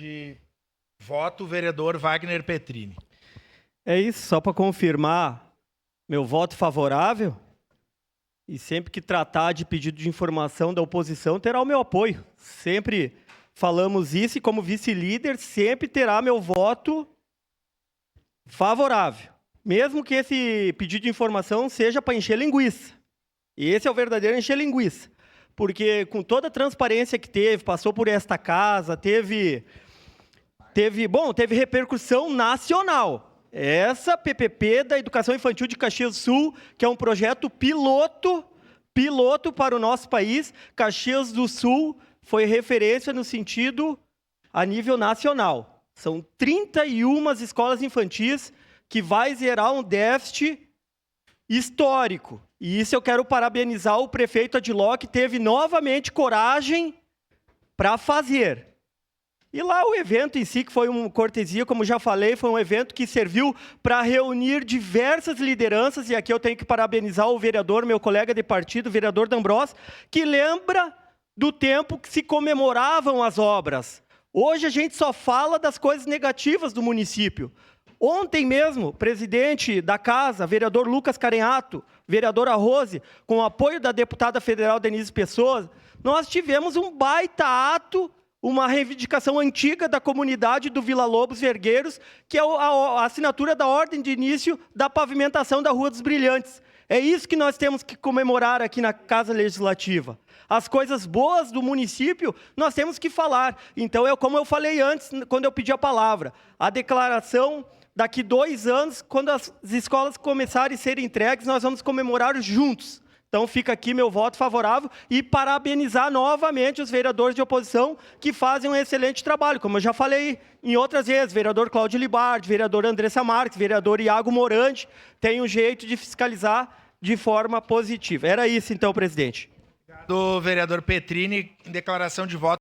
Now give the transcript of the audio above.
De voto, o vereador Wagner Petrini. É isso, só para confirmar meu voto favorável. E sempre que tratar de pedido de informação da oposição, terá o meu apoio. Sempre falamos isso e, como vice-líder, sempre terá meu voto favorável. Mesmo que esse pedido de informação seja para encher linguiça. E esse é o verdadeiro encher linguiça. Porque com toda a transparência que teve, passou por esta casa, teve repercussão nacional. Essa PPP da Educação Infantil de Caxias do Sul, que é um projeto piloto para o nosso país. Caxias do Sul foi referência no sentido a nível nacional. São 31 escolas infantis que vai zerar um déficit histórico. E isso eu quero parabenizar o prefeito Adiló, que teve novamente coragem para fazer. E lá o evento em si, que foi uma cortesia, como já falei, foi um evento que serviu para reunir diversas lideranças, e aqui eu tenho que parabenizar o vereador, meu colega de partido, o vereador D'Ambrós, que lembra do tempo que se comemoravam as obras. Hoje a gente só fala das coisas negativas do município. Ontem mesmo, o presidente da casa, vereador Lucas Carenhato, vereadora Rose, com o apoio da deputada federal Denise Pessoa, nós tivemos um baita ato, uma reivindicação antiga da comunidade do Vila Lobos Vergueiros, que é a assinatura da ordem de início da pavimentação da Rua dos Brilhantes. É isso que nós temos que comemorar aqui na Casa Legislativa. As coisas boas do município, nós temos que falar. Então, como eu falei antes, quando eu pedi a palavra, a declaração, daqui 2 anos, quando as escolas começarem a ser entregues, nós vamos comemorar juntos. Então, fica aqui meu voto favorável e parabenizar novamente os vereadores de oposição que fazem um excelente trabalho. Como eu já falei em outras vezes, vereador Cláudio Libardi, vereador Andressa Marques, vereador Iago Morandi, tem um jeito de fiscalizar de forma positiva. Era isso, então, presidente. Do vereador Petrini, em declaração de voto.